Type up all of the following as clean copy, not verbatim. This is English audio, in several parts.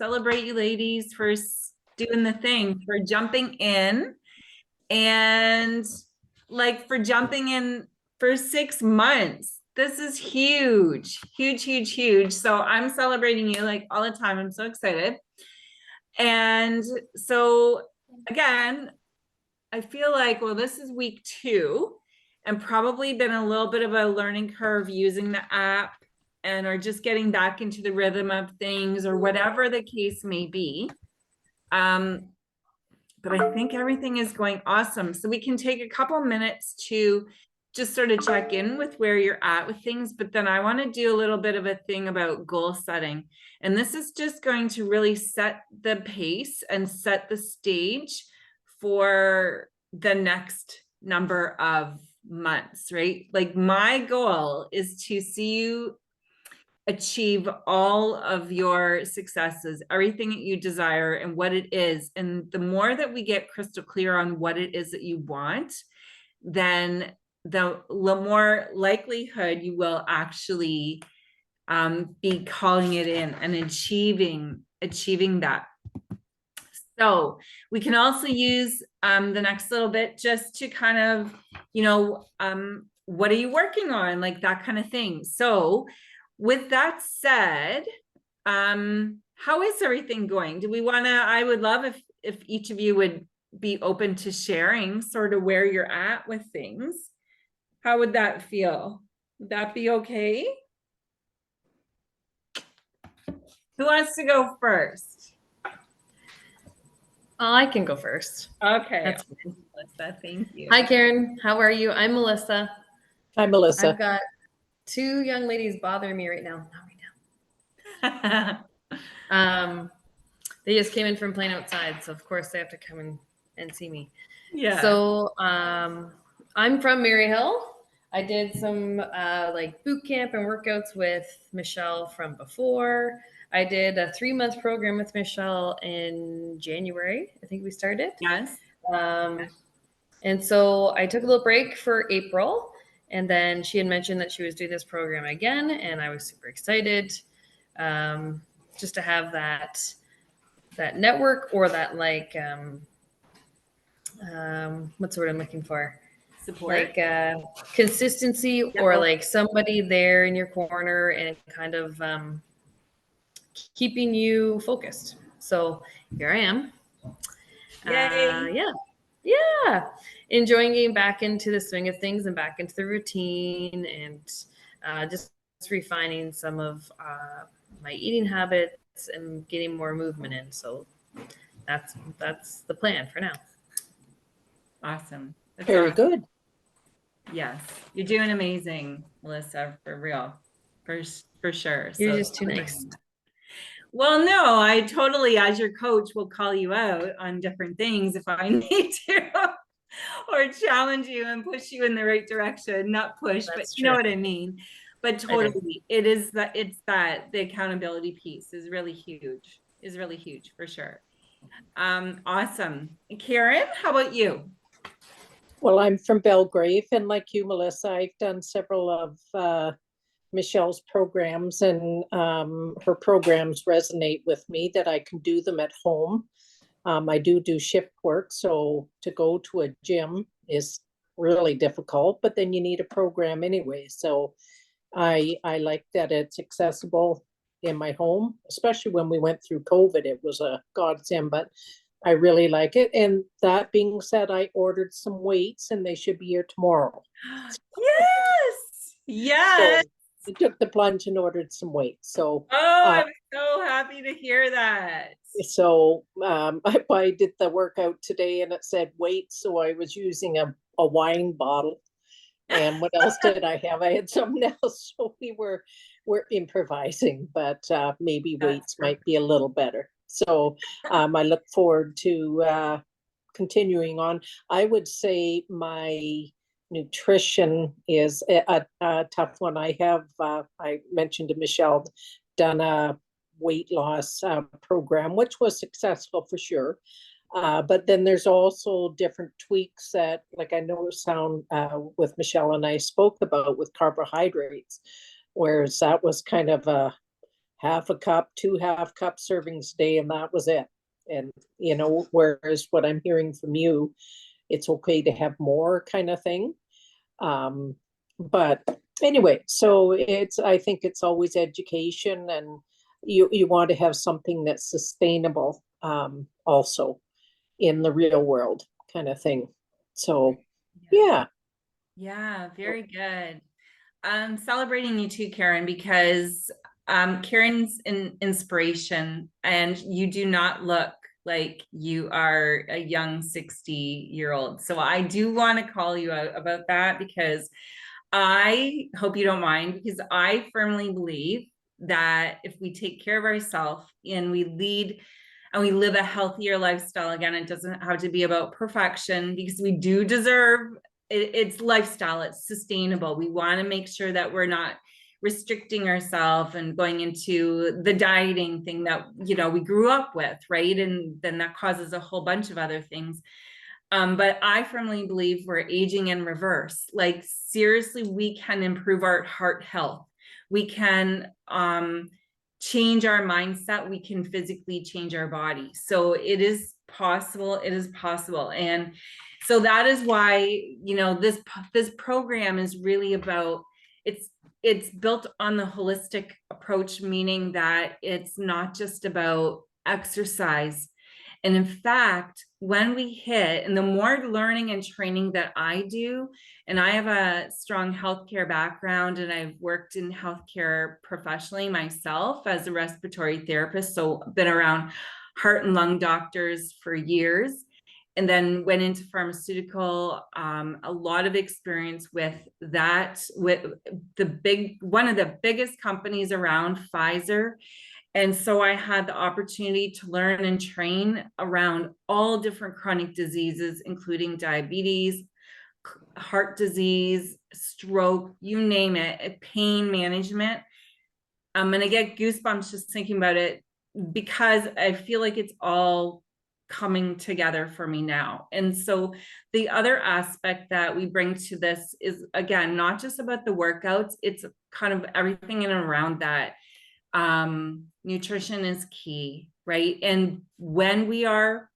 celebrate you ladies for doing the thing, for jumping in, and like for jumping in for 6 months. This is huge, huge, huge, huge. So I'm celebrating you like all the time. I'm so excited. And so again, I feel like, well, this is week 2 and probably been a little bit of a learning curve using the app and are just getting back into the rhythm of things or whatever the case may be. But I think everything is going awesome. So we can take a couple minutes to just sort of check in with where you're at with things. But then I want to do a little bit of a thing about goal setting. And this is just going to really set the pace and set the stage for the next number of months, right? Like my goal is to see you achieve all of your successes, everything that you desire and what it is. And the more that we get crystal clear on what it is that you want, then the more likelihood you will actually be calling it in and achieving that. So we can also use the next little bit just to kind of, what are you working on? Like that kind of thing. So with that said, how is everything going? Do we want to, I would love if each of you would be open to sharing sort of where you're at with things. How would that feel? Would that be okay? Who wants to go first? I can go first. Okay. That's Melissa, thank you. Hi, Karen. How are you? I'm Melissa. Hi, Melissa. I've got 2 young ladies bothering me right now. They just came in from playing outside, so of course they have to come and see me. Yeah. So I'm from Maryhill. I did some like boot camp and workouts with Michelle from before. I did a 3-month program with Michelle in January. I think we started. Yes. And so I took a little break for April, and then she had mentioned that she was doing this program again, and I was super excited just to have that network or that like what's the word I'm looking for? Support. Like consistency or like somebody there in your corner and kind of keeping you focused. So here I am. Yay. Yeah. Enjoying getting back into the swing of things and back into the routine and just refining some of my eating habits and getting more movement in. So that's the plan for now. Awesome. That's Very awesome. good. Yes, you're doing amazing, Melissa, for real, for sure. You're just too nice. Well, no, I totally, as your coach, will call you out on different things if I need to, or challenge you and push you in the right direction. Not push, but you know what I mean. But totally, it's that the accountability piece is really huge. For sure. Awesome. Karen, how about you? Well, I'm from Belgrave, and like you, Melissa, I've done several of Michelle's programs, and her programs resonate with me that I can do them at home. I do shift work, so to go to a gym is really difficult, but then you need a program anyway. So I like that it's accessible in my home, especially when we went through COVID. It was a godsend, but I really like it. And that being said, I ordered some weights and they should be here tomorrow. Yes. So I took the plunge and ordered some weights. So I'm so happy to hear that. So I did the workout today and it said weights. So I was using a wine bottle. And what else did I have? I had something else. So we're improvising, but maybe weights might be a little better. So I look forward to continuing on. I would say my nutrition is a tough one. I have, I mentioned to Michelle, done a weight loss program, which was successful for sure. But then there's also different tweaks that, like I know sound with Michelle and I spoke about with carbohydrates, whereas that was kind of a half a cup, 2 half-cup servings a day, and that was it. And, whereas what I'm hearing from you, it's okay to have more kind of thing. But anyway, so I think it's always education, and you want to have something that's sustainable, also in the real world kind of thing. So, yeah. Yeah, very good. Celebrating you too, Karen, because Karen's an inspiration, and you do not look like you are a young 60-year-old. So I do want to call you out about that, because I hope you don't mind, because I firmly believe that if we take care of ourselves and we lead and we live a healthier lifestyle, again, it doesn't have to be about perfection, because we do deserve it's lifestyle, it's sustainable. We want to make sure that we're not restricting ourselves and going into the dieting thing that we grew up with, right? And then that causes a whole bunch of other things. But I firmly believe we're aging in reverse. Like, seriously, we can improve our heart health. We can change our mindset. We can physically change our body. So it is possible. It is possible. And so that is why, this program is really about, it's built on the holistic approach, meaning that it's not just about exercise. And in fact, when we hit, and the more learning and training that I do, and I have a strong healthcare background, and I've worked in healthcare professionally myself as a respiratory therapist. So I've been around heart and lung doctors for years, and then went into pharmaceutical, a lot of experience with that, with one of the biggest companies around, Pfizer. And so I had the opportunity to learn and train around all different chronic diseases, including diabetes, heart disease, stroke, you name it, pain management. And I get goosebumps just thinking about it, because I feel like it's all coming together for me now. And so the other aspect that we bring to this is, again, not just about the workouts, it's kind of everything in and around that. Nutrition is key, right? And when we are,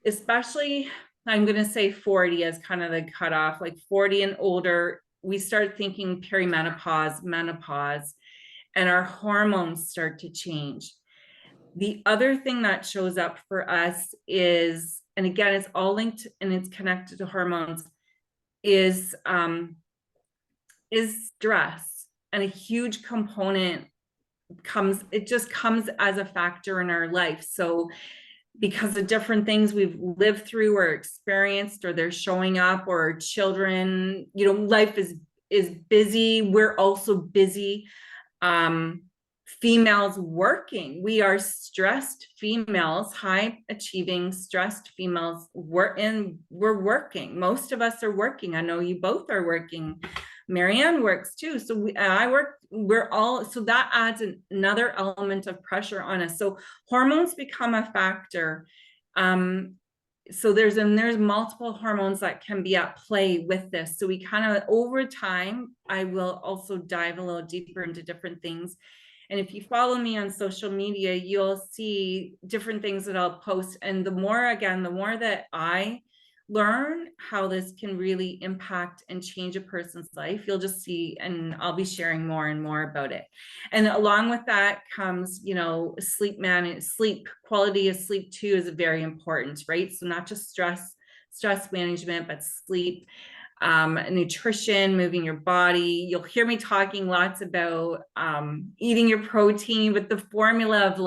especially, I'm going to say 40 as kind of the cutoff, like 40 and older, we start thinking perimenopause, menopause, and our hormones start to change. The other thing that shows up for us is, and again, it's all linked and it's connected to hormones, is stress. And a huge component it just comes as a factor in our life. So because of different things we've lived through or experienced, or they're showing up, or children, life is busy. We're also busy. Females working, we are stressed females, high achieving stressed females. We're working. Most of us are working. I know you both are working. Marianne works too. So I work, so that adds another element of pressure on us. So hormones become a factor. So there's multiple hormones that can be at play with this. So we kind of, over time, I will also dive a little deeper into different things. And if you follow me on social media, you'll see different things that I'll post. And the more that I learn how this can really impact and change a person's life, you'll just see, and I'll be sharing more and more about it. And along with that comes, sleep, quality of sleep too is very important, right? So not just stress management, but sleep, nutrition, moving your body. You'll hear me talking lots about eating your protein, with the formula of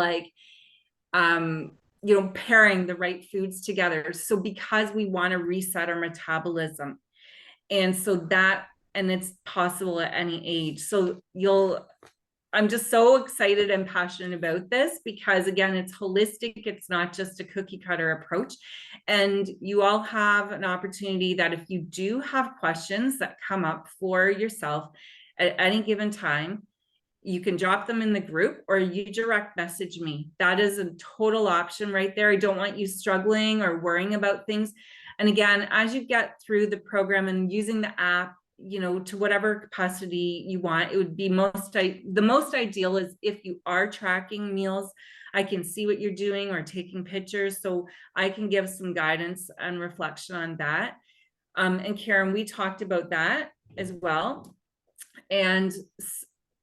pairing the right foods together. So because we want to reset our metabolism, and it's possible at any age. So I'm just so excited and passionate about this, because again, it's holistic. It's not just a cookie cutter approach. And you all have an opportunity that if you do have questions that come up for yourself at any given time, you can drop them in the group, or you direct message me. That is a total option right there. I don't want you struggling or worrying about things. And again, as you get through the program and using the app, you know, to whatever capacity you want. It would be the most ideal is if you are tracking meals, I can see what you're doing or taking pictures, so I can give some guidance and reflection on that. And Karen, we talked about that as well. And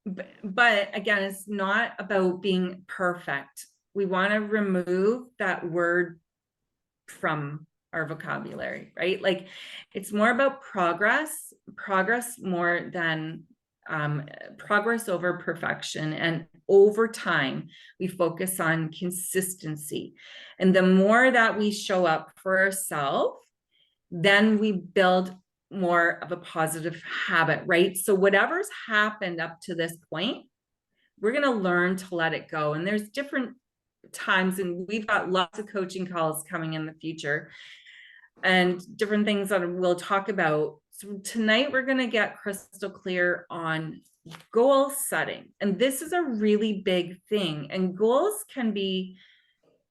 but again, it's not about being perfect. We want to remove that word from our vocabulary, right? Like, it's more about progress more than progress over perfection. And over time, we focus on consistency. And the more that we show up for ourselves, then we build more of a positive habit, right? So whatever's happened up to this point, we're going to learn to let it go. And there's different times, and we've got lots of coaching calls coming in the future and different things that we'll talk about. So tonight we're going to get crystal clear on goal setting. And this is a really big thing. And goals can be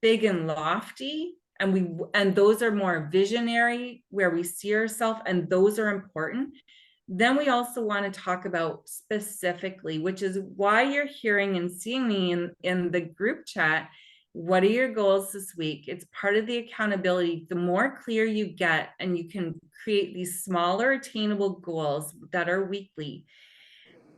big and lofty, and those are more visionary, where we see ourselves, and those are important. Then we also want to talk about specifically, which is why you're hearing and seeing me in the group chat. What are your goals this week? It's part of the accountability. The more clear you get, and you can create these smaller attainable goals that are weekly,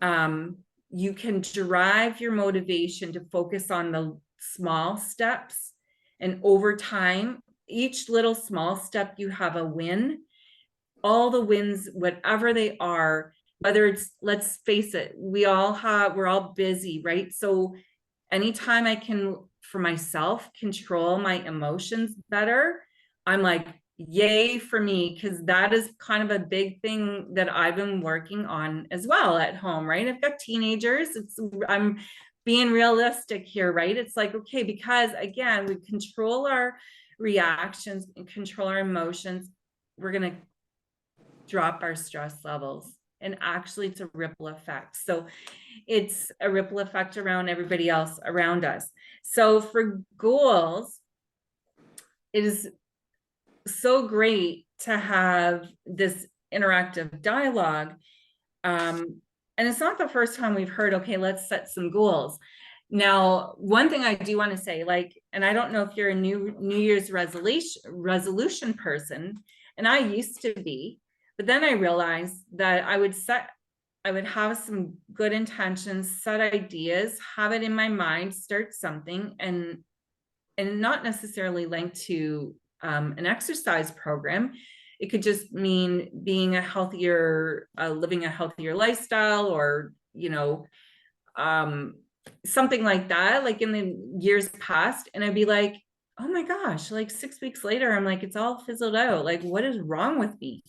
you can derive your motivation to focus on the small steps. And over time, each little small step, you have a win. All the wins, whatever they are, whether it's, let's face it, we're all busy, right? So anytime I can, for myself, control my emotions better, I'm like, yay for me, because that is kind of a big thing that I've been working on as well at home, right? I've got teenagers. I'm being realistic here, right? It's like, okay, because again, we control our reactions and control our emotions, we're going to drop our stress levels. And actually, it's a ripple effect. So it's a ripple effect around everybody else around us. So for goals, it is so great to have this interactive dialogue. And it's not the first time we've heard, okay, let's set some goals. Now, one thing I do want to say, like, and I don't know if you're a New Year's resolution person, and I used to be, but then I realized that I would have some good intentions, set ideas, have it in my mind, start something, and not necessarily linked to an exercise program. It could just mean being a healthier, living a healthier lifestyle, or, you know, something like that, like in the years past. And I'd be like, oh my gosh, like 6 weeks later, I'm like, it's all fizzled out. Like, what is wrong with me?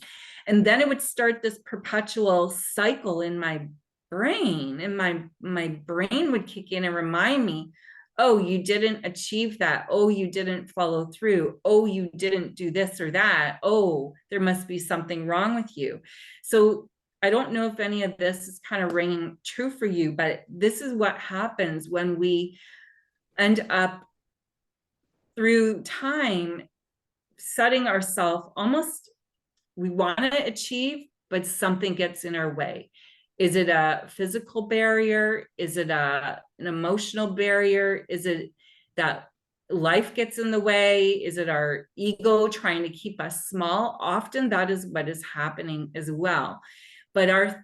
And then it would start this perpetual cycle in my brain, and my brain would kick in and remind me, oh, you didn't achieve that. Oh, you didn't follow through. Oh, you didn't do this or that. Oh, there must be something wrong with you. So I don't know if any of this is kind of ringing true for you, but this is what happens when we end up through time setting ourselves almost, we want to achieve, but something gets in our way. Is it a physical barrier? Is it an emotional barrier? Is it that life gets in the way? Is it our ego trying to keep us small? Often that is what is happening as well. But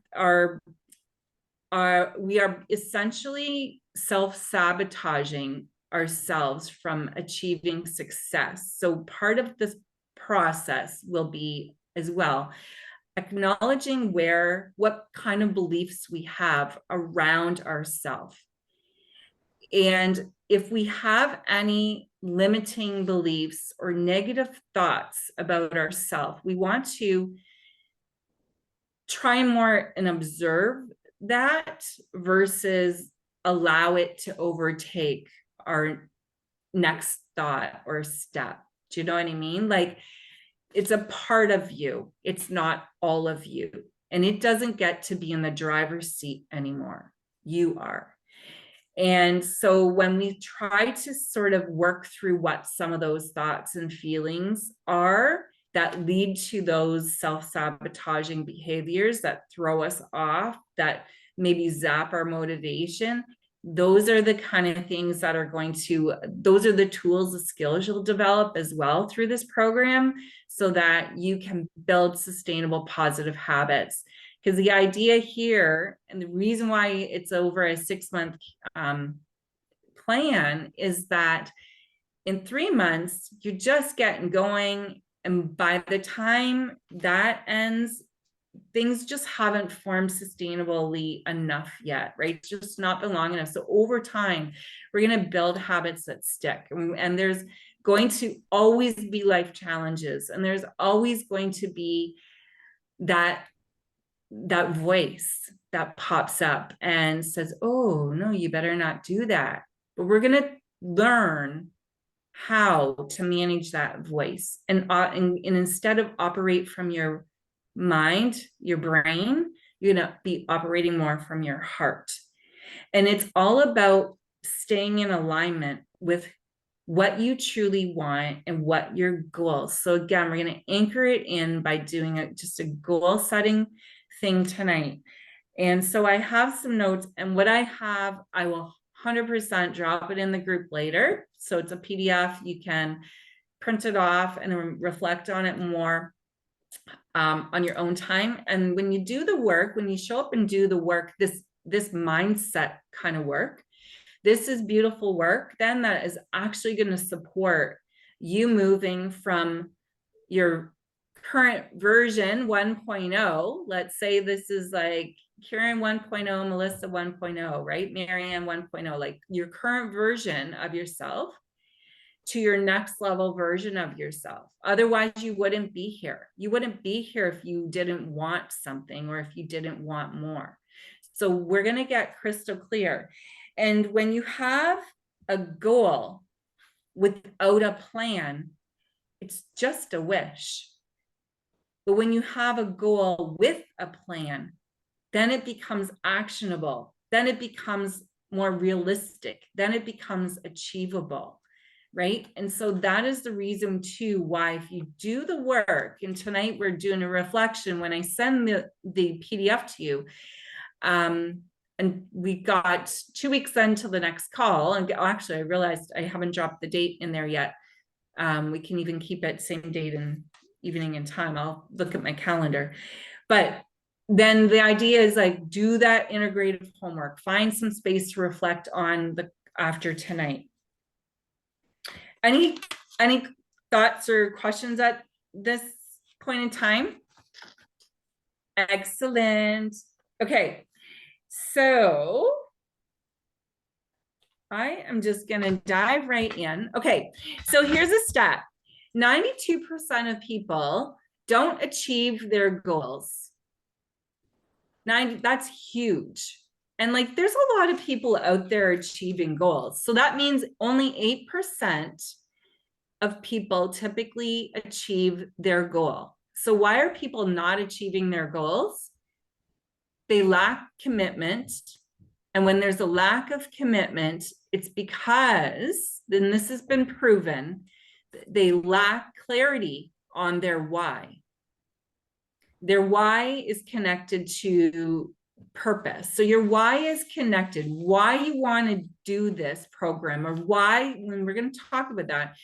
we are essentially self-sabotaging ourselves from achieving success. So part of this process will be as well acknowledging what kind of beliefs we have around ourselves. And if we have any limiting beliefs or negative thoughts about ourselves, we want to try more and observe that versus allow it to overtake our next thought or step. Do you know what I mean? Like, it's a part of you. It's not all of you. And it doesn't get to be in the driver's seat anymore. You are. And so when we try to sort of work through what some of those thoughts and feelings are, that lead to those self-sabotaging behaviors that throw us off, that maybe zap our motivation. Those are the kind of things that are going to, those are the tools, the skills you'll develop as well through this program, so that you can build sustainable positive habits. Because the idea here, and the reason why it's over a 6-month plan, is that in 3 months, you're just getting going. And by the time that ends, things just haven't formed sustainably enough yet, right? It's just not been long enough. So over time, we're going to build habits that stick. And there's going to always be life challenges. And there's always going to be that voice that pops up and says, oh, no, you better not do that. But we're going to learn how to manage that voice, and instead of operate from your mind, your brain, you're going to be operating more from your heart. And it's all about staying in alignment with what you truly want and what your goals. So again, we're going to anchor it in by doing just a goal setting thing tonight. And so I have some notes, and what I have, I will 100% drop it in the group later. So it's a PDF. You can print it off and reflect on it more on your own time. And when you do the work, when you show up and do the work, this mindset kind of work, this is beautiful work then that is actually going to support you moving from your current version 1.0. Let's say this is like Karen 1.0, Melissa 1.0, right? Marianne 1.0, like your current version of yourself to your next level version of yourself. Otherwise, you wouldn't be here. You wouldn't be here if you didn't want something or if you didn't want more. So we're going to get crystal clear. And when you have a goal without a plan, it's just a wish. But when you have a goal with a plan, then it becomes actionable. Then it becomes more realistic. Then it becomes achievable, right? And so that is the reason too why, if you do the work, and tonight we're doing a reflection when I send the PDF to you, and we got 2 weeks into the next call. And actually, I realized I haven't dropped the date in there yet. We can even keep it same date and evening and time. I'll look at my calendar. But then the idea is like, do that integrative homework, find some space to reflect on the after tonight. Any thoughts or questions at this point in time? Excellent. Okay, so I am just going to dive right in. Okay, so here's a stat. 92% of people don't achieve their goals. That's huge. And like, there's a lot of people out there achieving goals. So that means only 8% of people typically achieve their goal. So why are people not achieving their goals? They lack commitment. And when there's a lack of commitment, it's because, then this has been proven, they lack clarity on their why. Their why is connected to purpose. So your why is connected, why you want to do this program, or why, when we're going to talk about that,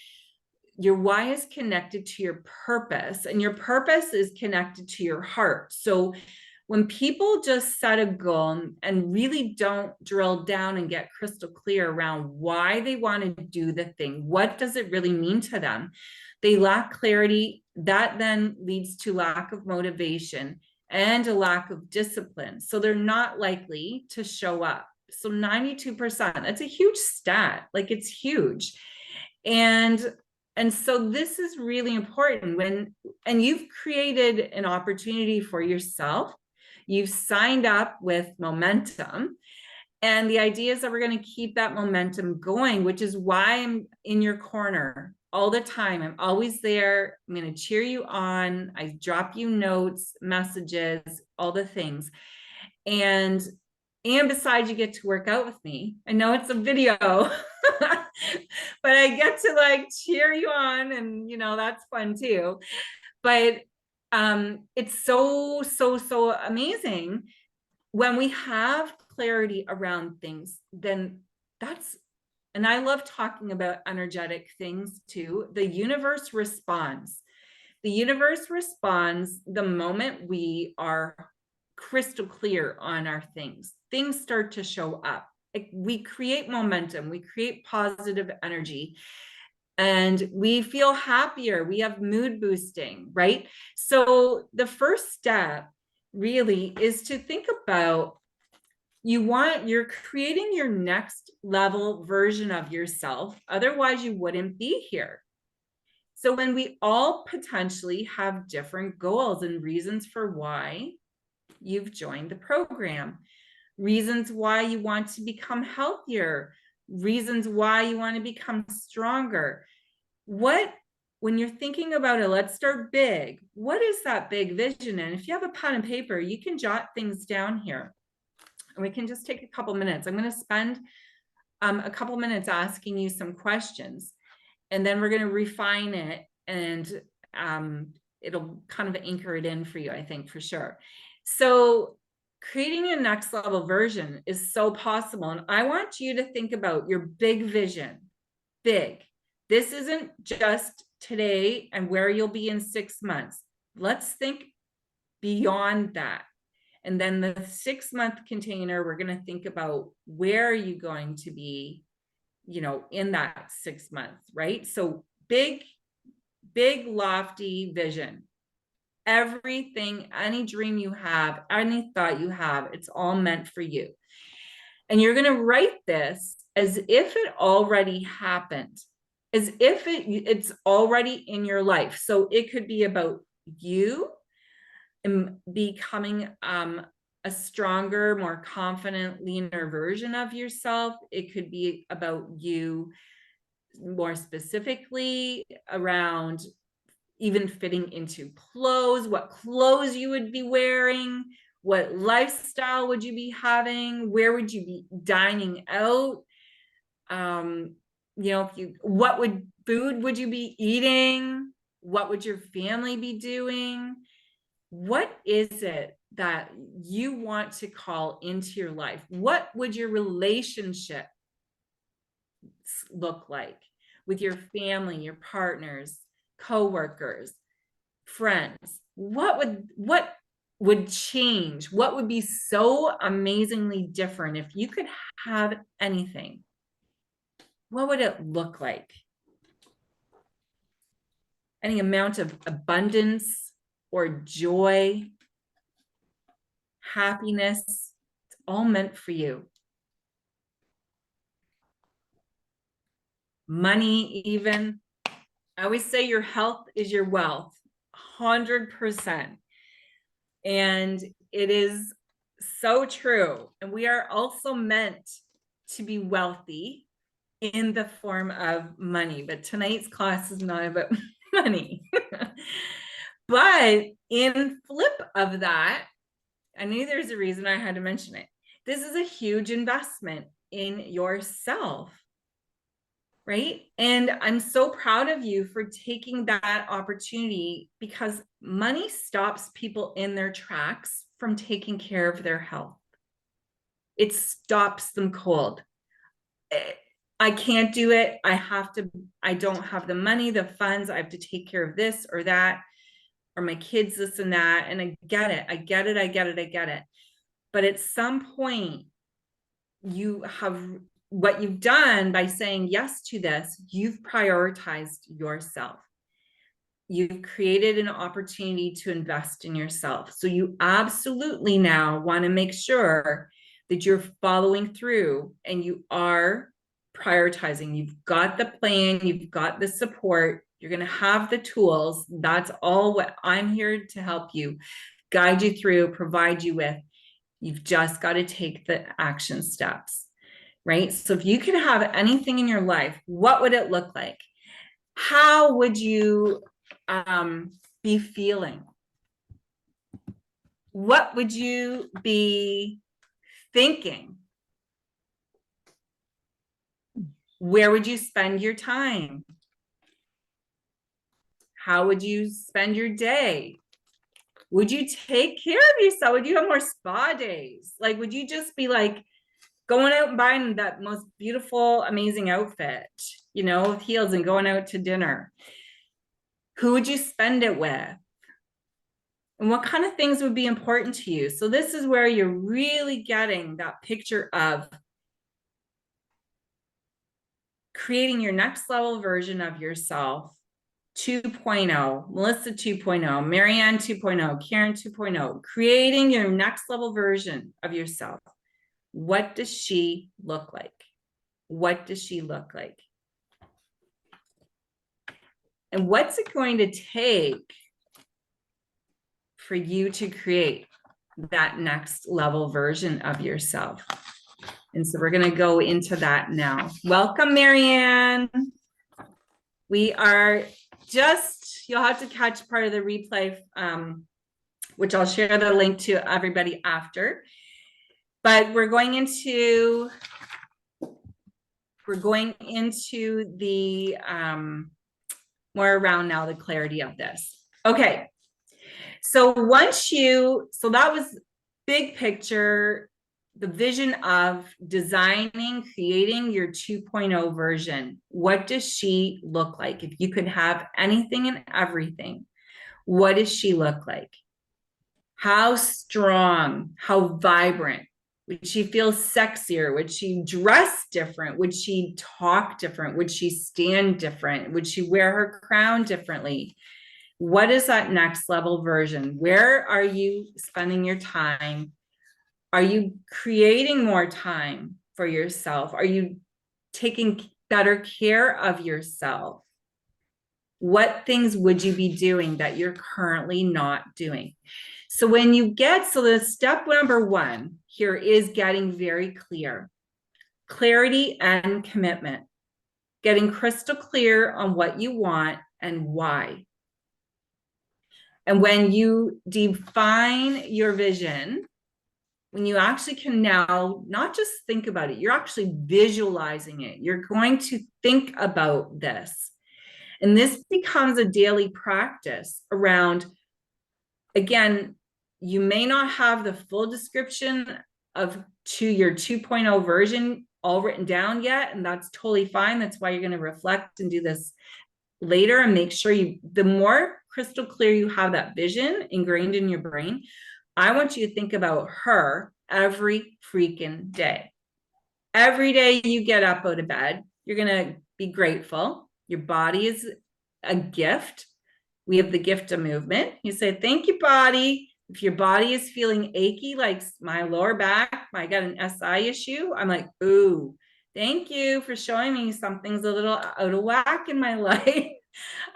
your why is connected to your purpose, and your purpose is connected to your heart. So when people just set a goal and really don't drill down and get crystal clear around why they want to do the thing, what does it really mean to them? They lack clarity. That then leads to lack of motivation and a lack of discipline. So they're not likely to show up. So 92%, that's a huge stat. Like, it's huge. And so this is really important and you've created an opportunity for yourself. You've signed up with momentum. And the idea is that we're going to keep that momentum going, which is why I'm in your corner all the time. I'm always there. I'm going to cheer you on. I drop you notes, messages, all the things. And besides, you get to work out with me. I know it's a video, but I get to like cheer you on, and that's fun too. But it's so, so, so amazing when we have clarity around things, then that's, and I love talking about energetic things too. The universe responds. The universe responds the moment we are crystal clear on our things. Things start to show up. We create momentum, we create positive energy, and we feel happier. We have mood boosting, right? So the first step really is to think about, you're creating your next level version of yourself. Otherwise, you wouldn't be here. So when we all potentially have different goals and reasons for why you've joined the program, reasons why you want to become healthier, reasons why you want to become stronger. When you're thinking about it, let's start big. What is that big vision? And if you have a pen and paper, you can jot things down here. And we can just take a couple minutes. I'm going to spend a couple minutes asking you some questions, and then we're going to refine it, and it'll kind of anchor it in for you, I think, for sure. So creating a next level version is so possible. And I want you to think about your big vision. Big. This isn't just today and where you'll be in 6 months. Let's think beyond that. And then the 6-month container, we're going to think about where are you going to be, in that 6 months, right? So big, lofty vision. Everything, any dream you have, any thought you have, it's all meant for you. And you're going to write this as if it already happened, as if it's already in your life. So it could be about you becoming a stronger, more confident, leaner version of yourself. It could be about you more specifically around even fitting into clothes, what clothes you would be wearing, what lifestyle would you be having, where would you be dining out, what food would you be eating, what would your family be doing? What is it that you want to call into your life? What would your relationship look like with your family, your partners, coworkers, friends? What would change? What would be so amazingly different if you could have anything? What would it look like? Any amount of abundance or joy, happiness, it's all meant for you. Money, even. I always say your health is your wealth, 100%. And it is so true. And we are also meant to be wealthy in the form of money. But tonight's class is not about money. But in flip of that, I knew there's a reason I had to mention it. This is a huge investment in yourself, right? And I'm so proud of you for taking that opportunity, because money stops people in their tracks from taking care of their health. It stops them cold. I can't do it. I don't have the money, the funds. I have to take care of this or that, or my kids, this and that. And I get it. But at some point, what you've done by saying yes to this, you've prioritized yourself. You've created an opportunity to invest in yourself. So you absolutely now want to make sure that you're following through and you are prioritizing. You've got the plan, you've got the support, you're going to have the tools. That's all what I'm here to help you, guide you through, provide you with. You've just got to take the action steps, right? So if you could have anything in your life, what would it look like? How would you be feeling? What would you be thinking? Where would you spend your time? How would you spend your day? Would you take care of yourself? Would you have more spa days? Like, would you just be like going out and buying that most beautiful, amazing outfit, you know, with heels and going out to dinner? Who would you spend it with? And what kind of things would be important to you? So this is where you're really getting that picture of creating your next level version of yourself. 2.0, Melissa 2.0, Marianne 2.0, Karen 2.0, creating your next level version of yourself. What does she look like? What does she look like? And what's it going to take for you to create that next level version of yourself? And so we're going to go into that now. Welcome, Marianne. We are just, you'll have to catch part of the replay, which I'll share the link to everybody after. But we're going into the more around now the clarity of this. Okay. So so that was big picture, the vision of designing, creating your 2.0 version. What does she look like? If you could have anything and everything, what does she look like? How strong, how vibrant? Would she feel sexier? Would she dress different? Would she talk different? Would she stand different? Would she wear her crown differently? What is that next level version? Where are you spending your time? Are you creating more time for yourself? Are you taking better care of yourself? What things would you be doing that you're currently not doing? So when you get, so the step number one here is getting very clear. Clarity and commitment. Getting crystal clear on what you want and why. And when you define your vision, when you actually can now not just think about it, you're actually visualizing it. You're going to think about this. And this becomes a daily practice around, again, you may not have the full description to your 2.0 version all written down yet, and that's totally fine. That's why you're going to reflect and do this later and make sure the more crystal clear you have that vision ingrained in your brain, I want you to think about her every freaking day. Every day you get up out of bed, you're going to be grateful. Your body is a gift. We have the gift of movement. You say, thank you, body. If your body is feeling achy, like my lower back, I got an SI issue, I'm like, ooh, thank you for showing me something's a little out of whack in my life.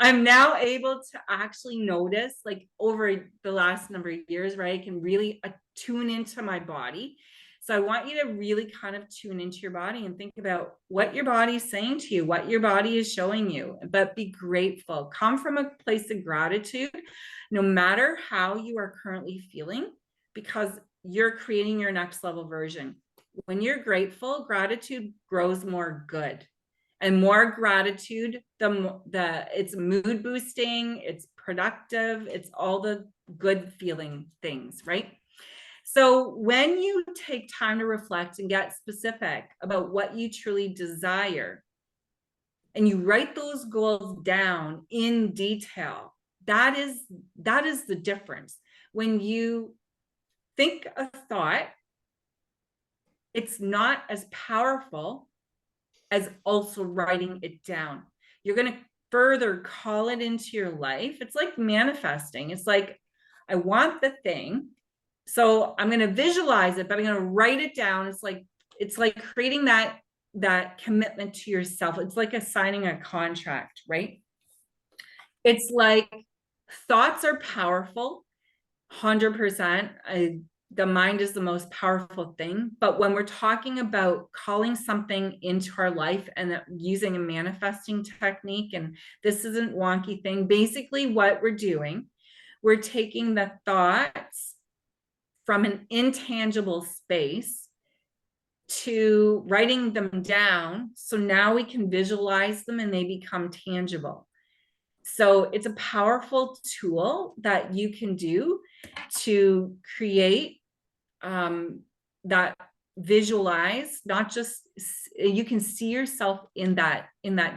I'm now able to actually notice, like over the last number of years, right? I can really tune into my body. So I want you to really kind of tune into your body and think about what your body is saying to you, what your body is showing you, but be grateful. Come from a place of gratitude, no matter how you are currently feeling, because you're creating your next level version. When you're grateful, gratitude grows more good. And more gratitude, it's mood boosting, it's productive, it's all the good feeling things, right? So when you take time to reflect and get specific about what you truly desire, and you write those goals down in detail, that is the difference. When you think a thought, it's not as powerful as also writing it down. You're going to further call it into your life. It's like manifesting. It's like, I want the thing, so I'm going to visualize it, but I'm going to write it down. It's like creating that commitment to yourself. It's like signing a contract, right? It's like thoughts are powerful, 100%. The mind is the most powerful thing. But when we're talking about calling something into our life and using a manifesting technique, and this isn't wonky thing, basically what we're doing, we're taking the thoughts from an intangible space to writing them down. So now we can visualize them and they become tangible. So it's a powerful tool that you can do to create that visualize, not just you can see yourself in that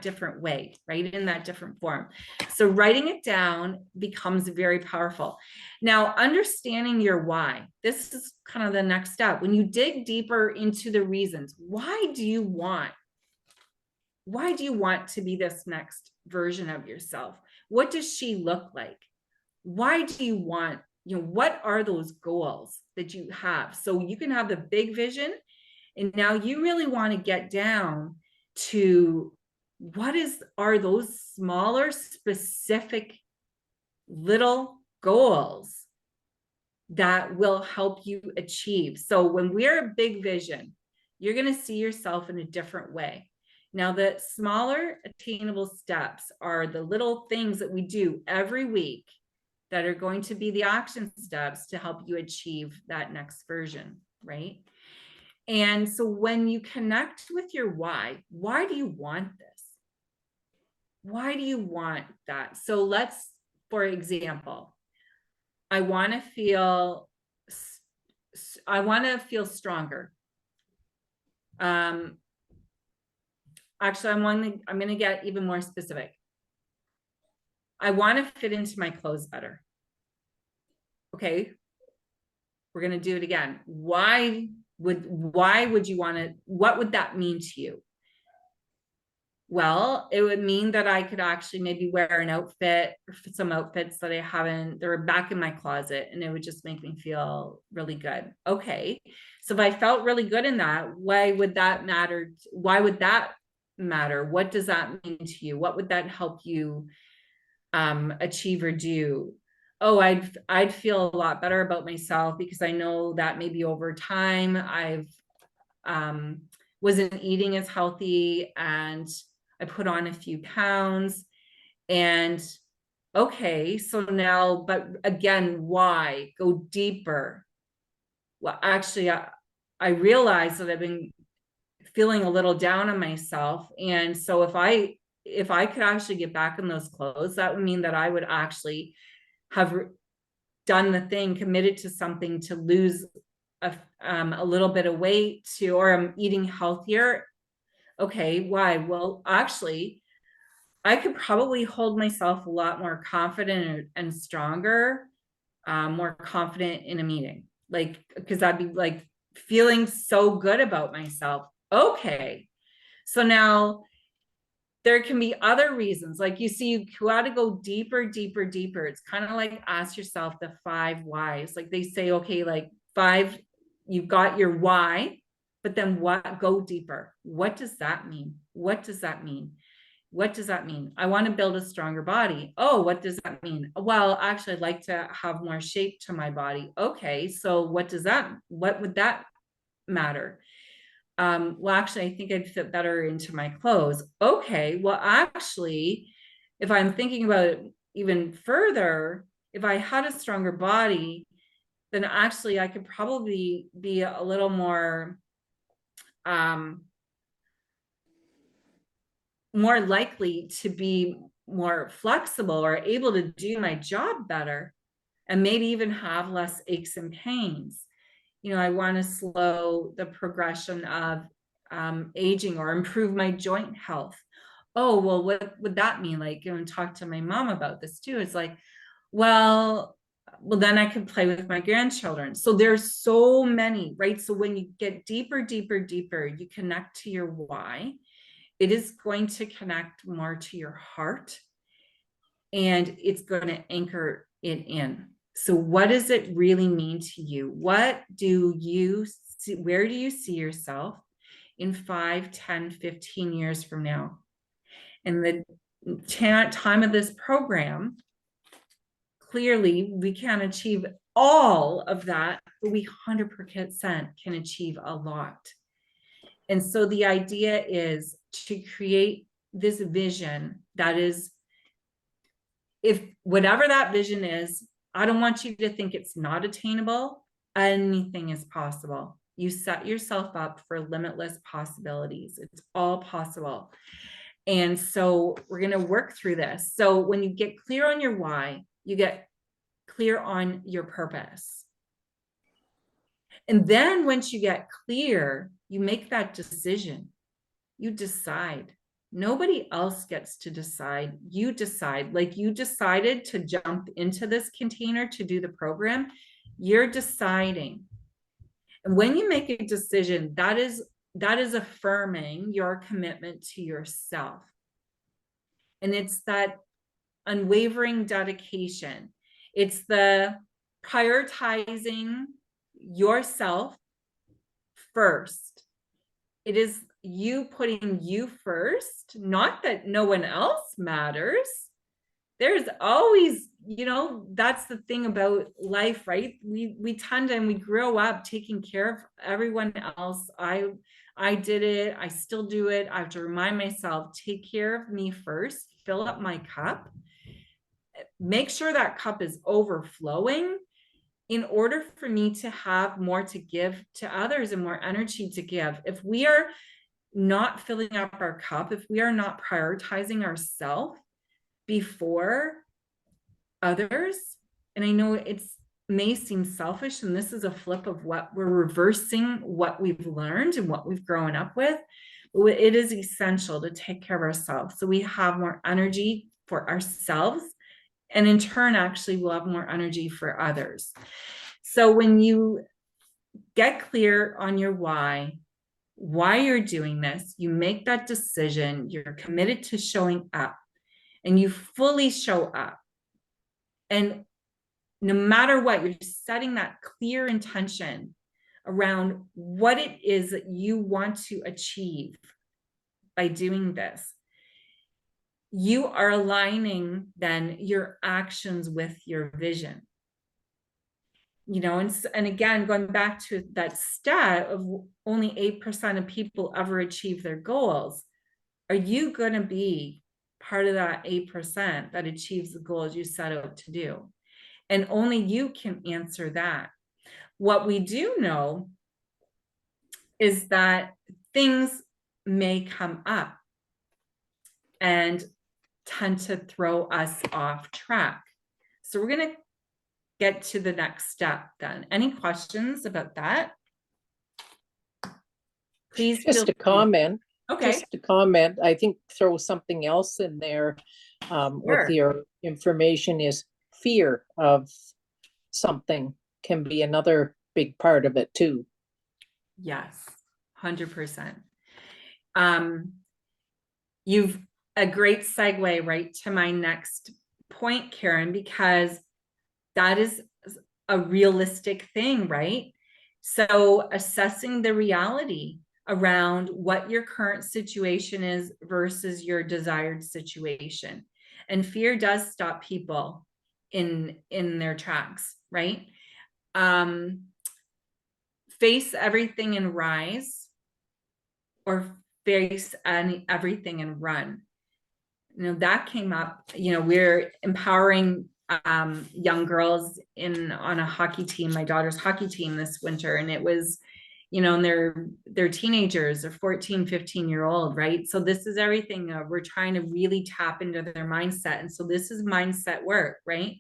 different way, right? In that different form. So writing it down becomes very powerful. Now, understanding your why, this is kind of the next step. When you dig deeper into the reasons, why do you want to be this next version of yourself? What does she look like? Why do you want, what are those goals that you have? So you can have the big vision, and now you really want to get down to are those smaller, specific little goals that will help you achieve. So when we're a big vision, you're going to see yourself in a different way. Now, the smaller attainable steps are the little things that we do every week that are going to be the action steps to help you achieve that next version, right? And so when you connect with your why do you want this? Why do you want that? So for example, I want to feel stronger. Actually, I'm going to get even more specific. I want to fit into my clothes better. Okay. We're going to do it again. Why would you want to, what would that mean to you? Well, it would mean that I could actually maybe wear an outfit, or some outfits that they're back in my closet, and it would just make me feel really good. Okay. So if I felt really good in that, why would that matter? Why would that matter? What does that mean to you? What would that help you achieve or do? Oh, I'd feel a lot better about myself because I know that maybe over time I've wasn't eating as healthy and I put on a few pounds. And okay, so now, but again, why? Go deeper. Well, actually, I realized that I've been feeling a little down on myself. And so if I could actually get back in those clothes, that would mean that I would actually have done the thing, committed to something to lose a little bit of weight or I'm eating healthier. Okay, why? Well, actually, I could probably hold myself a lot more confident and stronger, more confident in a meeting. Because I'd be like feeling so good about myself. Okay. So now there can be other reasons. Like you see, you got to go deeper, deeper, deeper. It's kind of like ask yourself the 5 whys. Like they say, okay, like 5, you've got your why, but then what? Go deeper. What does that mean? What does that mean? What does that mean? I want to build a stronger body. Oh, what does that mean? Well, actually, I'd like to have more shape to my body. Okay, so what would that matter? Well, actually, I think I'd fit better into my clothes. Okay, well, actually, if I'm thinking about it even further, if I had a stronger body, then actually I could probably be a little more more likely to be more flexible or able to do my job better and maybe even have less aches and pains. I want to slow the progression of aging or improve my joint health. Oh, well, what would that mean? Like, talk to my mom about this too. It's like, well, then I could play with my grandchildren. So there's so many, right? So when you get deeper, deeper, deeper, you connect to your why. It is going to connect more to your heart and it's going to anchor it in. So what does it really mean to you? What do you see? Where do you see yourself in 5, 10, 15 years from now? And the time of this program, clearly we can't achieve all of that, but we 100% can achieve a lot. And so the idea is to create this vision that is, if whatever that vision is, I don't want you to think it's not attainable. Anything is possible. You set yourself up for limitless possibilities. It's all possible. And so we're going to work through this. So when you get clear on your why, you get clear on your purpose. And then once you get clear, you make that decision. You decide. Nobody else gets to decide. You decide. Like you decided to jump into this container to do the program, you're deciding. And when you make a decision, that is affirming your commitment to yourself. And it's that unwavering dedication. It's the prioritizing yourself first. It is you putting you first, not that no one else matters. There's always, that's the thing about life, right? We tend to, and we grow up taking care of everyone else. I did it. I still do it. I have to remind myself, take care of me first, fill up my cup, make sure that cup is overflowing in order for me to have more to give to others and more energy to give. If we are not filling up our cup, if we are not prioritizing ourselves before others, and I know it's may seem selfish, and this is a flip of what we're reversing, what we've learned and what we've grown up with. It is essential to take care of ourselves so we have more energy for ourselves, and in turn actually we'll have more energy for others. So when you get clear on your why you're doing this, you make that decision, you're committed to showing up, and you fully show up. And no matter what, you're setting that clear intention around what it is that you want to achieve by doing this. You are aligning then your actions with your vision. And again, going back to that stat of only 8% of people ever achieve their goals, are you going to be part of that 8% that achieves the goals you set out to do? And only you can answer that. What we do know is that things may come up and tend to throw us off track. So we're going to get to the next step then. Any questions about that? Please. Just a comment. Okay. Just a comment. I think throw something else in there with your information is fear of something can be another big part of it too. Yes, 100%. You've a great segue right to my next point, Karen, because that is a realistic thing, right? So assessing the reality around what your current situation is versus your desired situation. And fear does stop people in their tracks, right? Face everything and rise, or face everything and run. That came up. We're empowering young girls on a hockey team, my daughter's hockey team this winter, and it was, and they're teenagers, they're 14, 15-year-old, right? So this is everything. We're trying to really tap into their mindset, and so this is mindset work, right?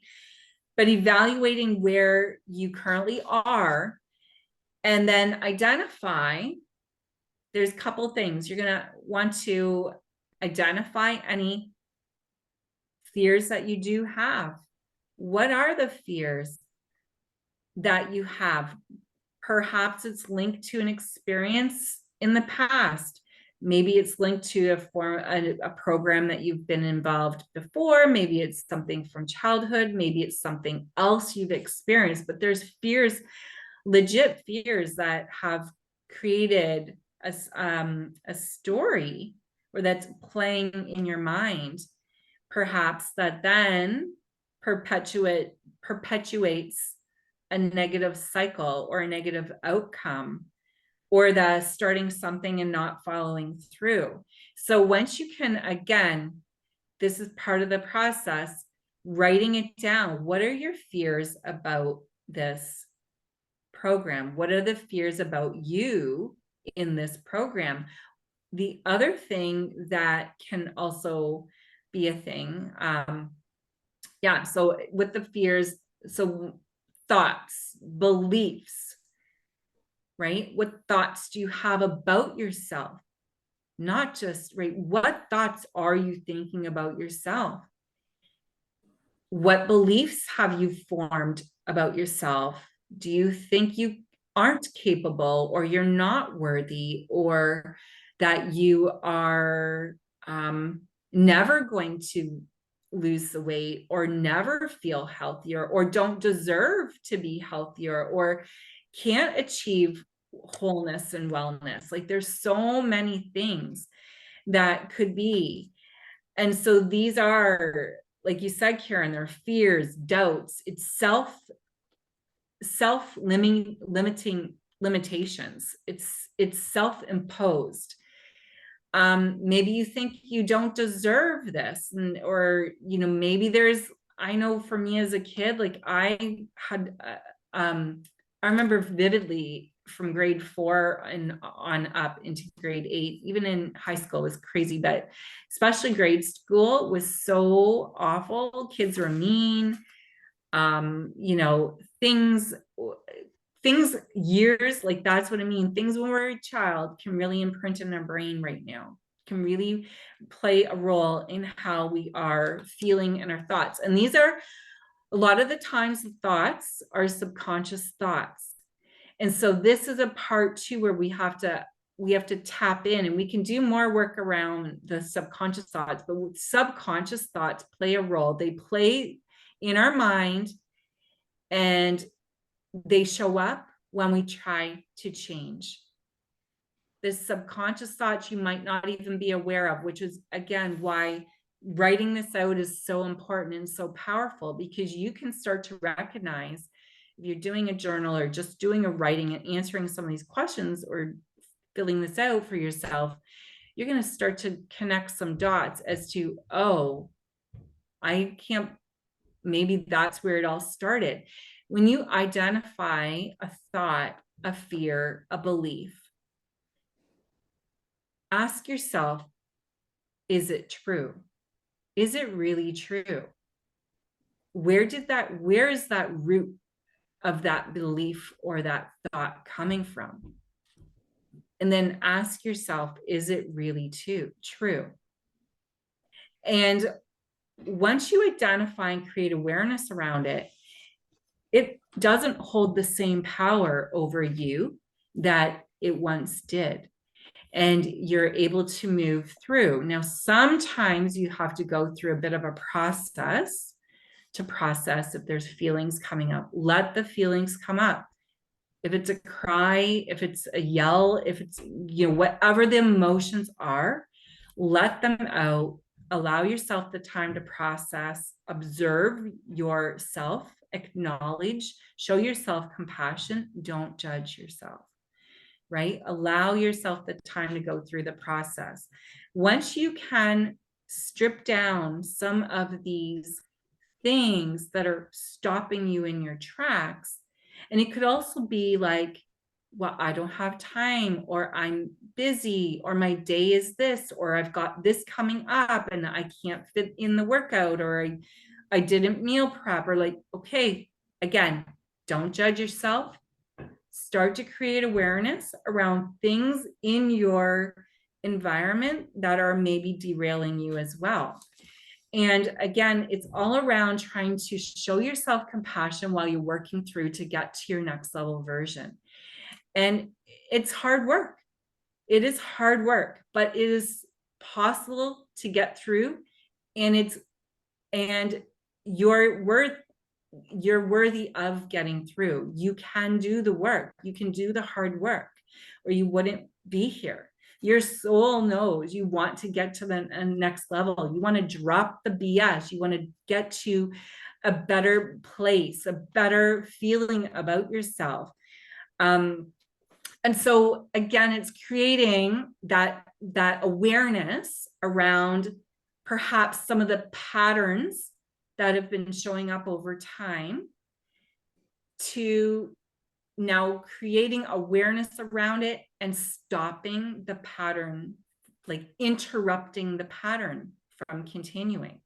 But evaluating where you currently are, and then identify. There's a couple things you're going to want to identify. Any fears that you do have. What are the fears that you have? Perhaps it's linked to an experience in the past. Maybe it's linked to a program that you've been involved before. Maybe it's something from childhood. Maybe it's something else you've experienced. But there's fears, legit fears, that have created a story, or that's playing in your mind, perhaps, that then perpetuates a negative cycle or a negative outcome, or the starting something and not following through. So once you can, again, this is part of the process, writing it down. What are your fears about this program? What are the fears about you in this program? the other thing that can also be a thing, yeah, so with the fears, so thoughts, beliefs, right? What thoughts do you have about yourself? Not just, right? What thoughts are you thinking about yourself? What beliefs have you formed about yourself? Do you think you aren't capable, or you're not worthy, or that you are never going to lose the weight, or never feel healthier, or don't deserve to be healthier, or can't achieve wholeness and wellness? Like, there's so many things that could be. And so these are, like you said, Karen, they're fears, doubts, it's limiting limitations. It's self-imposed. Maybe you think you don't deserve this, or maybe I know for me as a kid, like I had I remember vividly from grade 4 and on up into grade 8, even in high school was crazy, but especially grade school was so awful. Kids were mean. Things years, like, that's what I mean. Things when we're a child can really imprint in our brain right now, can really play a role in how we are feeling and our thoughts. And these are, a lot of the times, the thoughts are subconscious thoughts. And so this is a part too where we have to tap in, and we can do more work around the subconscious thoughts, but subconscious thoughts play a role. They play in our mind, and they show up when we try to change. This subconscious thoughts you might not even be aware of, which is, again, why writing this out is so important and so powerful, because you can start to recognize, if you're doing a journal or just doing a writing and answering some of these questions or filling this out for yourself, you're going to start to connect some dots as to, oh, I can't, maybe that's where it all started. When you identify a thought, a fear, a belief, ask yourself, is it true? Is it really true? Where is that root of that belief or that thought coming from? And then ask yourself, is it really true? And once you identify and create awareness around it, it doesn't hold the same power over you that it once did. And you're able to move through. Now, sometimes you have to go through a bit of a process to process if there's feelings coming up. Let the feelings come up. If it's a cry, if it's a yell, if it's, whatever the emotions are, let them out. Allow yourself the time to process, observe yourself, acknowledge, show yourself compassion. Don't judge yourself, right? Allow yourself the time to go through the process. Once you can strip down some of these things that are stopping you in your tracks, and it could also be like, well, I don't have time, or I'm busy, or my day is this, or I've got this coming up and I can't fit in the workout, or I didn't meal prep, or like, okay, again, don't judge yourself. Start to create awareness around things in your environment that are maybe derailing you as well. And again, it's all around trying to show yourself compassion while you're working through to get to your next level version. And it's hard work. It is hard work, but it is possible to get through. And you're worthy of getting through. You can do the work. You can do the hard work, or you wouldn't be here. Your soul knows you want to get to the next level. You want to drop the BS. You want to get to a better place, a better feeling about yourself. And so again, it's creating that awareness around perhaps some of the patterns that have been showing up over time, to now creating awareness around it and stopping the pattern like interrupting the pattern from continuing.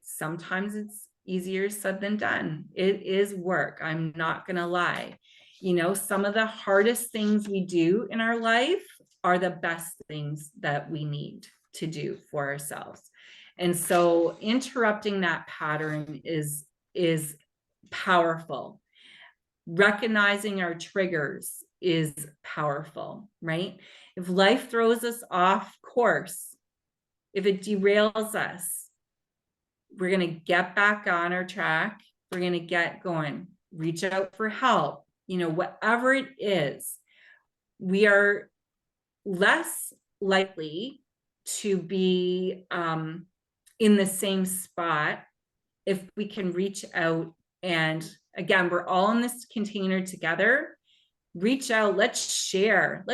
Sometimes it's easier said than done. It is work. I'm not going to lie. You know, some of the hardest things we do in our life are the best things that we need to do for ourselves. And so interrupting that pattern is powerful. Recognizing our triggers is powerful, right? If life throws us off course, if it derails us, we're going to get back on our track. We're going to get going, reach out for help, you know, whatever it is, we are less likely to be in the same spot if we can reach out. And again, we're all in this container together. Reach out, let's share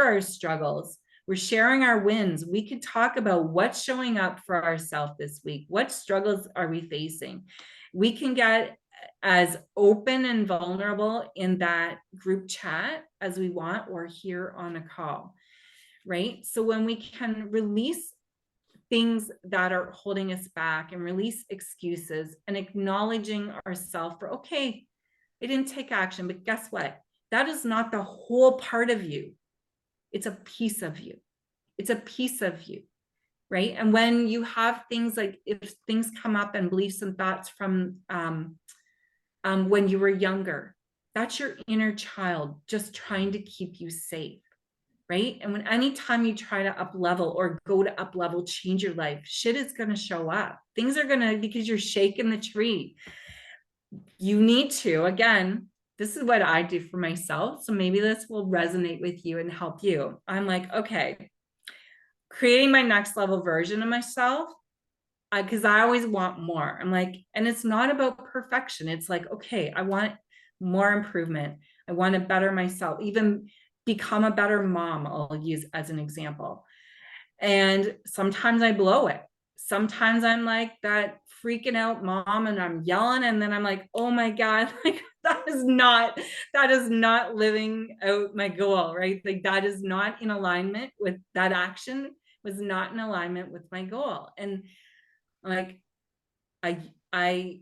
our struggles. We're sharing our wins. We could talk about what's showing up for ourselves this week. What struggles are we facing? We can get as open and vulnerable in that group chat as we want, or here on a call, right? So when we can release things that are holding us back and release excuses and acknowledging ourselves for, okay, I didn't take action, but guess what? That is not the whole part of you. It's a piece of you. It's a piece of you, right? And when you have things like, if things come up and beliefs and thoughts from when you were younger, that's your inner child just trying to keep you safe, right? And when anytime you try to up level or go to up level, change your life, shit is going to show up. Things are going to, because you're shaking the tree. You need to, again, this is what I do for myself. So maybe this will resonate with you and help you. I'm like, okay, creating my next level version of myself, because I always want more. I'm like, and it's not about perfection. It's like, okay, I want more improvement. I want to better myself, even become a better mom, I'll use as an example. And sometimes I blow it. Sometimes I'm like that freaking out mom and I'm yelling, and then I'm like, oh my God, like that is not living out my goal, right? Like that is not in alignment with that action, was not in alignment with my goal. And like I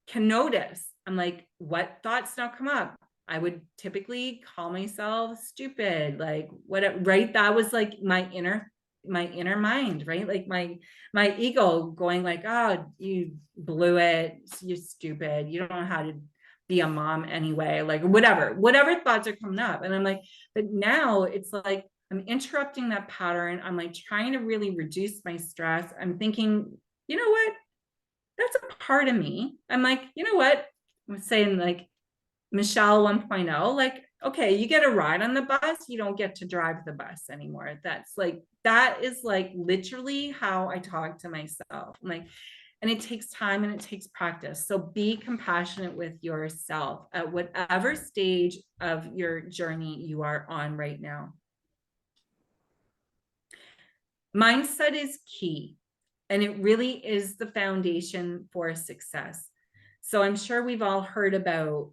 can notice, I'm like, what thoughts now come up? I would typically call myself stupid, like what, right? That was like my inner mind, right? Like my ego going like, oh, you blew it, you're stupid, you don't know how to be a mom anyway, like whatever thoughts are coming up. And I'm like, but now it's like I'm interrupting that pattern. I'm like trying to really reduce my stress. I'm thinking, you know what, that's a part of me. I'm like, you know what, I'm saying like Michelle 1.0, like, okay, you get a ride on the bus, you don't get to drive the bus anymore. That's like, that is like literally how I talk to myself. I'm like, and it takes time and it takes practice. So be compassionate with yourself at whatever stage of your journey you are on right now. Mindset is key, and it really is the foundation for success. So I'm sure we've all heard about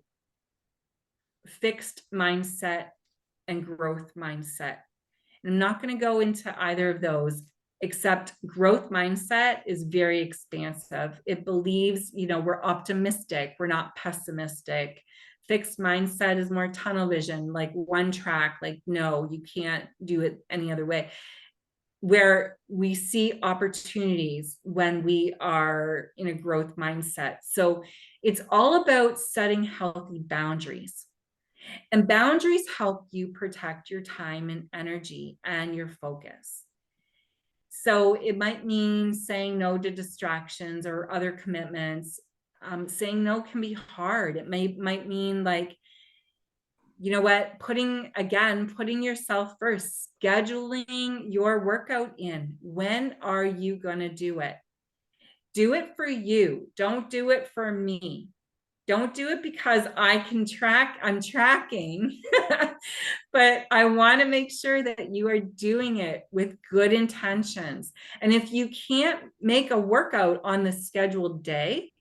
fixed mindset and growth mindset. And I'm not going to go into either of those, except growth mindset is very expansive. It believes, you know, we're optimistic, we're not pessimistic. Fixed mindset is more tunnel vision, like one track, like, no, you can't do it any other way. Where we see opportunities when we are in a growth mindset. So it's all about setting healthy boundaries. And boundaries help you protect your time and energy and your focus. So it might mean saying no to distractions or other commitments. Saying no can be hard. It might mean like, you know what, putting yourself first, scheduling your workout in. When are you going to do it? Do it for you. Don't do it for me. Don't do it because I'm tracking, but I want to make sure that you are doing it with good intentions. And if you can't make a workout on the scheduled day,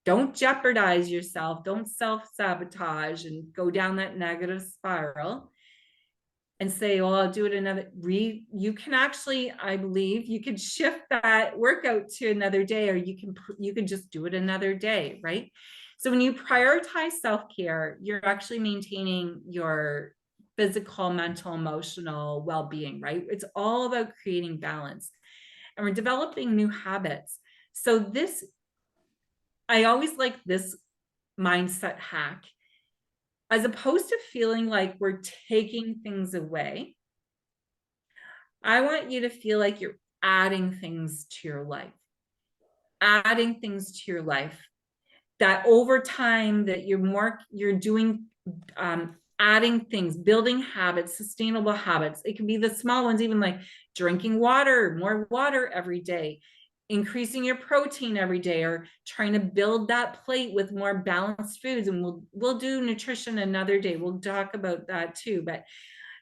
don't jeopardize yourself. Don't self-sabotage and go down that negative spiral. and say, well, I'll do it another you can actually, I believe you could shift that workout to another day, or you can just do it another day, right? So when you prioritize self-care, you're actually maintaining your physical, mental, emotional well-being, right? It's all about creating balance, and we're developing new habits. So this, I always like this mindset hack. As opposed to feeling like we're taking things away, I want you to feel like you're adding things to your life, adding things to your life, that over time that you're doing, adding things, building habits, sustainable habits. It can be the small ones, even like drinking water, more water every day, increasing your protein every day, or trying to build that plate with more balanced foods. And we'll do nutrition another day. We'll talk about that too. But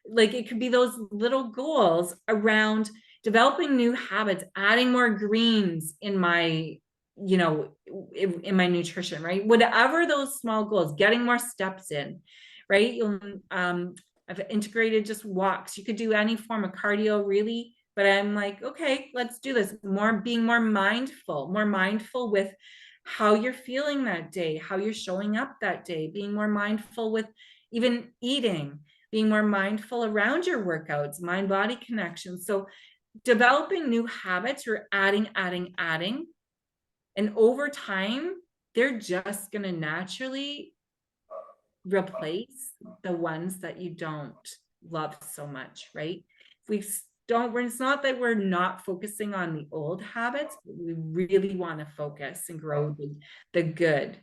like, it could be those little goals around developing new habits, adding more greens in my, in my nutrition, right? Whatever those small goals, getting more steps in, right? I've integrated just walks. You could do any form of cardio, really, but I'm like, okay, let's do this. Being more mindful with how you're feeling that day, how you're showing up that day, being more mindful with even eating, being more mindful around your workouts, mind-body connection. So developing new habits, you're adding. And over time, they're just going to naturally replace the ones that you don't love so much, right? It's not that we're not focusing on the old habits, but we really want to focus and grow the good.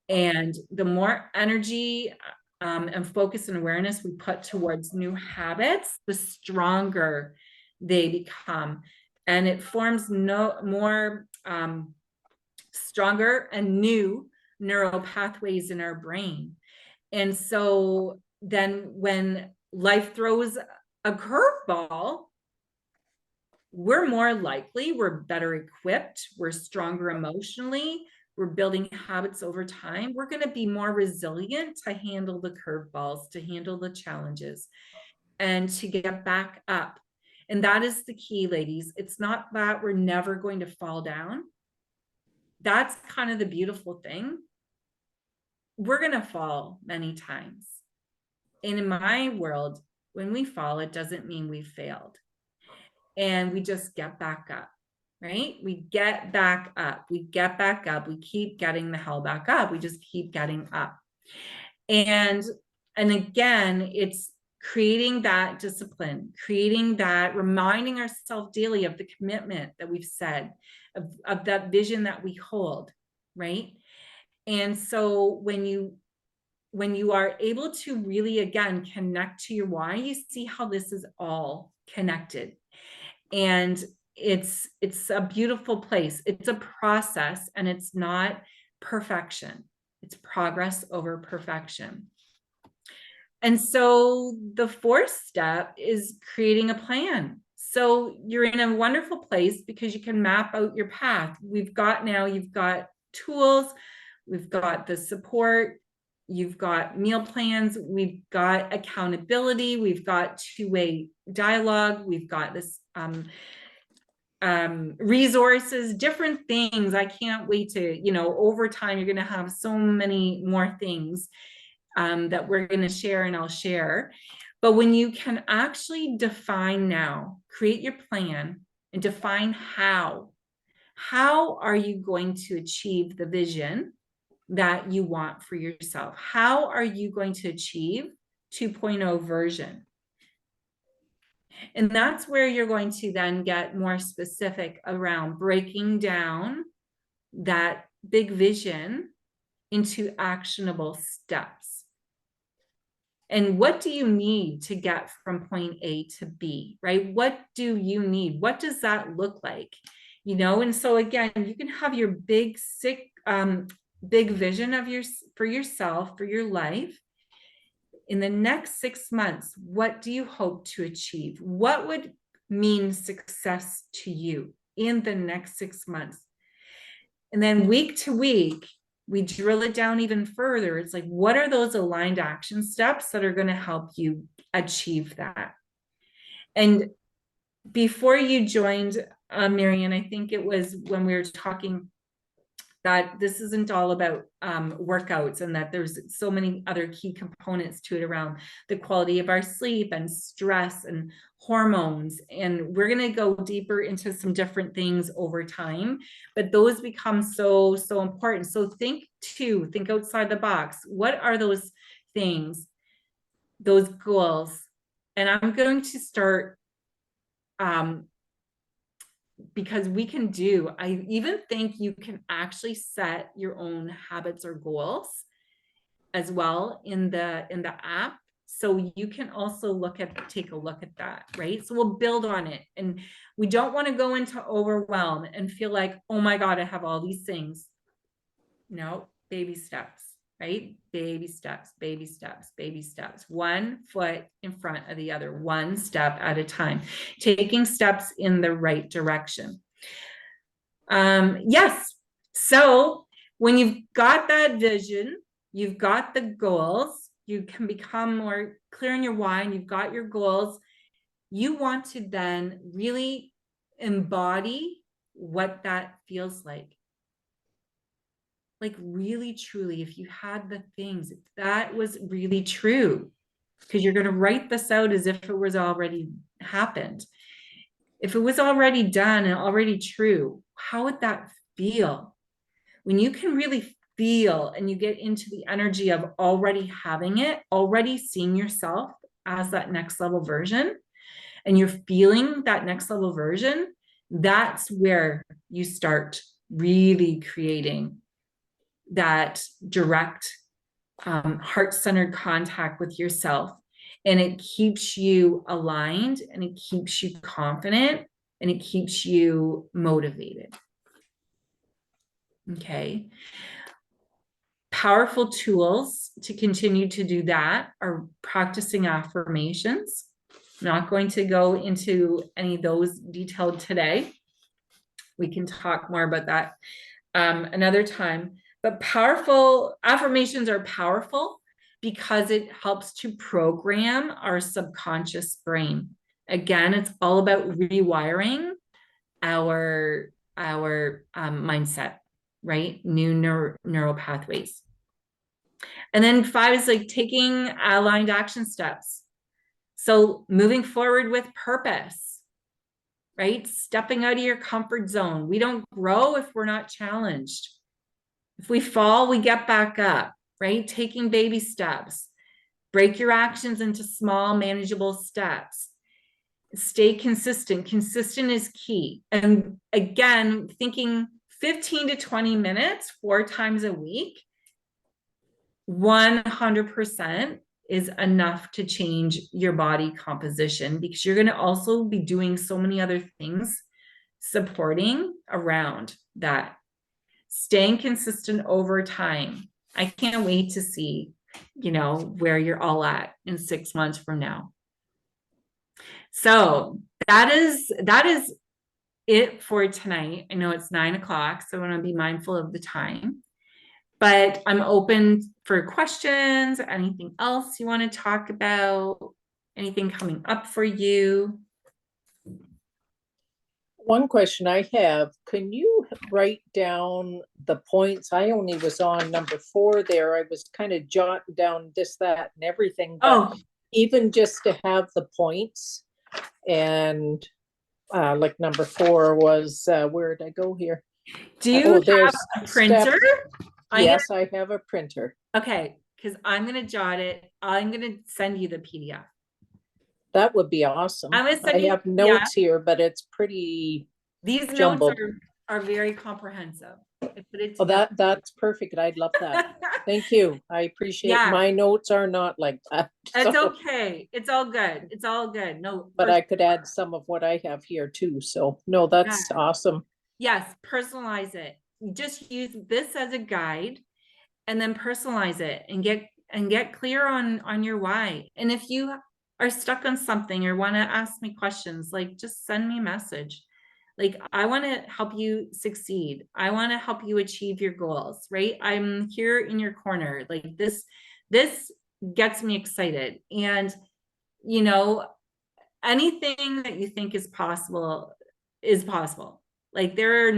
And the more energy and focus and awareness we put towards new habits, the stronger they become. And it forms more stronger and new neural pathways in our brain. And so then when life throws a curveball, we're better equipped, we're stronger emotionally, we're building habits over time. We're going to be more resilient to handle the curveballs, to handle the challenges, and to get back up. And that is the key, ladies. It's not that we're never going to fall down. That's kind of the beautiful thing. We're going to fall many times. And in my world, when we fall, it doesn't mean we failed. And we just get back up, right? We get back up. We get back up. We keep getting the hell back up. We just keep getting up. And again, it's creating that discipline, creating that, reminding ourselves daily of the commitment that we've said, of that vision that we hold, right? And so when you are able to really, again, connect to your why, you see how this is all connected. And it's a beautiful place. It's a process, and it's not perfection. It's progress over perfection. And so the fourth step is creating a plan. So you're in a wonderful place because you can map out your path. You've got tools, we've got the support, you've got meal plans, we've got accountability, we've got two-way dialogue, we've got this resources, different things. I can't wait to, over time, you're going to have so many more things that we're going to share, and I'll share. But when you can actually define now, create your plan and define how are you going to achieve the vision that you want for yourself? How are you going to achieve 2.0 version? And that's where you're going to then get more specific around breaking down that big vision into actionable steps. And what do you need to get from point A to B, right? What do you need? What does that look like? And so again, you can have your big vision for yourself, for your life. In the next 6 months, what do you hope to achieve? What would mean success to you in the next 6 months? And then week to week, we drill it down even further. It's like, what are those aligned action steps that are going to help you achieve that? And before you joined, Marian, I think it was when we were talking that this isn't all about workouts, and that there's so many other key components to it around the quality of our sleep and stress and hormones. And we're going to go deeper into some different things over time, but those become so important. So think outside the box. What are those things, those goals? And I'm going to start because I even think you can actually set your own habits or goals as well in the app. So you can also take a look at that, right? So we'll build on it. And we don't want to go into overwhelm and feel like, oh my God, I have all these things. No, baby steps, right? Baby steps, baby steps, baby steps. One foot in front of the other, one step at a time, taking steps in the right direction. Yes. So when you've got that vision, you've got the goals, you can become more clear in your why, and you've got your goals. You want to then really embody what that feels like. Like really, truly, if you had the things, if that was really true, because you're going to write this out as if it was already happened. If it was already done and already true, how would that feel? When you can really feel and you get into the energy of already having it, already seeing yourself as that next level version, and you're feeling that next level version, that's where you start really creating that direct heart-centered contact with yourself. And it keeps you aligned, and it keeps you confident, and it keeps you motivated. Okay. Powerful tools to continue to do that are practicing affirmations. I'm not going to go into any of those detailed today. We can talk more about that another time. But powerful affirmations are powerful because it helps to program our subconscious brain. Again, it's all about rewiring our mindset, right? New neural pathways. And then 5 is like taking aligned action steps. So moving forward with purpose, right? Stepping out of your comfort zone. We don't grow if we're not challenged. If we fall, we get back up, right? Taking baby steps. Break your actions into small, manageable steps. Stay consistent. Consistent is key. And again, thinking 15 to 20 minutes, 4 times a week, 100% is enough to change your body composition, because you're going to also be doing so many other things supporting around that. Staying consistent over time. I can't wait to see, where you're all at in 6 months from now. So that is it for tonight. I know it's 9 o'clock, so I want to be mindful of the time, but I'm open for questions, anything else you want to talk about, anything coming up for you. One question I have, can you write down the points? I only was on number 4 there. I was kind of jotting down this, that, and everything. But even just to have the points, and like number 4 was, where did I go here? Do you have a printer? Yes, I have a printer. Okay, because I'm going to jot it. I'm going to send you the PDF. That would be awesome. I have notes here, but it's pretty These jumbled. Notes are very comprehensive. That's perfect. I'd love that. Thank you. I appreciate My notes are not like that. That's okay. It's all good. It's all good. No, but I could add some of what I have here too. So no, that's awesome. Yes, personalize it. Just use this as a guide, and then personalize it and get clear on your why. And if you are stuck on something or want to ask me questions, like just send me a message. Like, I want to help you succeed. I want to help you achieve your goals, right? I'm here in your corner. Like this gets me excited. And, you know, anything that you think is possible is possible. Like there are